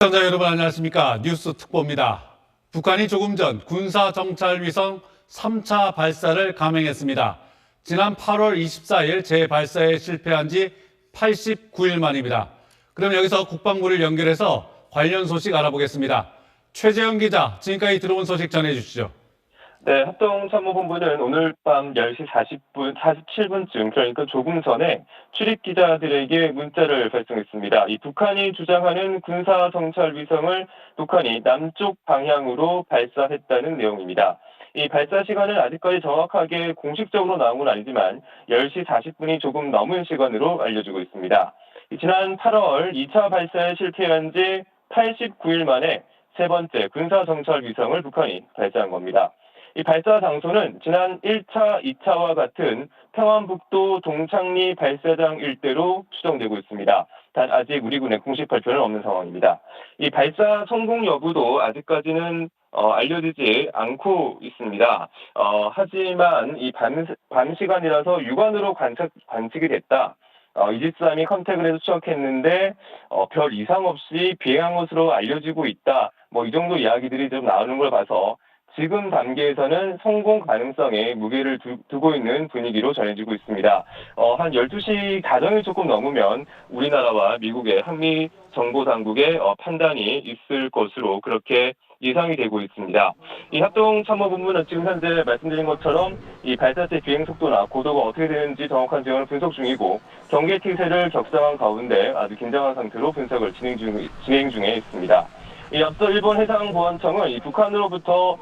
시청자 여러분 안녕하십니까. 뉴스 특보입니다. 북한이 조금 전 군사정찰위성 3차 발사를 감행했습니다. 지난 8월 24일 재발사에 실패한 지 89일 만입니다. 그럼 여기서 국방부를 연결해서 관련 소식 알아보겠습니다. 최재형 기자, 지금까지 들어온 소식 전해주시죠. 네, 합동참모본부는 오늘 밤 10시 47분쯤, 그러니까 조금 전에 출입 기자들에게 문자를 발송했습니다. 이 북한이 주장하는 군사정찰 위성을 북한이 남쪽 방향으로 발사했다는 내용입니다. 이 발사 시간은 아직까지 정확하게 공식적으로 나온 건 아니지만 10시 40분이 조금 넘은 시간으로 알려지고 있습니다. 지난 8월 2차 발사에 실패한 지 89일 만에 세 번째 군사정찰 위성을 북한이 발사한 겁니다. 이 발사 장소는 지난 1차, 2차와 같은 평안북도 동창리 발사장 일대로 추정되고 있습니다. 단 아직 우리 군의 공식 발표는 없는 상황입니다. 이 발사 성공 여부도 아직까지는 알려지지 않고 있습니다. 하지만 이 밤 시간이라서 육안으로 관측이 됐다. 이지스함이 컨택을 해서 추적했는데 별 이상 없이 비행한 것으로 알려지고 있다. 이 정도 이야기들이 좀 나오는 걸 봐서 지금 단계에서는 성공 가능성에 무게를 두고 있는 분위기로 전해지고 있습니다. 한 12시 가정이 조금 넘으면 우리나라와 미국의 한미 정보당국의 판단이 있을 것으로 그렇게 예상이 되고 있습니다. 이 합동참모본부는 지금 현재 말씀드린 것처럼 이 발사 때 비행 속도나 고도가 어떻게 되는지 정확한 지형을 분석 중이고 경계 태세를 격상한 가운데 아주 긴장한 상태로 분석을 진행 중에 있습니다. 이 앞서 일본 해상보안청은 이 북한으로부터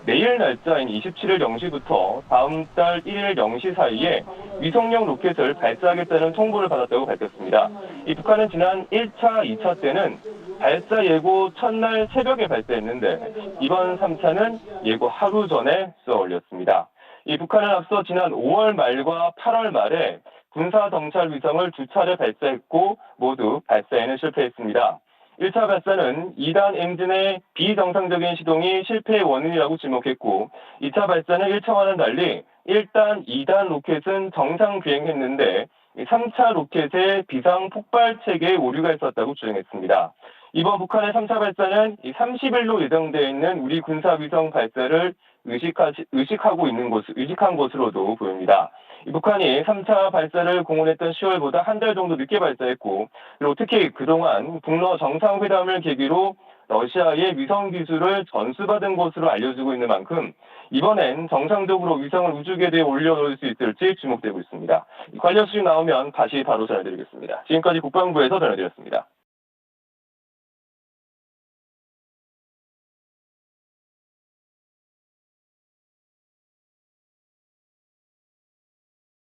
내일 날짜인 27일 0시부터 다음 달 1일 0시 사이에 위성용 로켓을 발사하겠다는 통보를 받았다고 밝혔습니다. 이 북한은 지난 1차, 2차 때는 발사 예고 첫날 새벽에 발사했는데 이번 3차는 예고 하루 전에 쏘아 올렸습니다. 이 북한은 앞서 지난 5월 말과 8월 말에 군사정찰 위성을 두 차례 발사했고 모두 발사에는 실패했습니다. 1차 발사는 2단 엔진의 비정상적인 시동이 실패의 원인이라고 지목했고 2차 발사는 1차와는 달리 1단, 2단 로켓은 정상 비행했는데 3차 로켓에 비상 폭발 체계에 오류가 있었다고 주장했습니다. 이번 북한의 3차 발사는 30일로 예정되어 있는 우리 군사위성 발사를 의식한 것으로도 보입니다. 북한이 3차 발사를 공언했던 10월보다 한 달 정도 늦게 발사했고, 그리고 특히 그동안 북러 정상회담을 계기로 러시아의 위성 기술을 전수받은 것으로 알려지고 있는 만큼 이번엔 정상적으로 위성을 우주궤도에 올려놓을 수 있을지 주목되고 있습니다. 관련 소식 나오면 다시 바로 전해드리겠습니다. 지금까지 국방부에서 전해드렸습니다.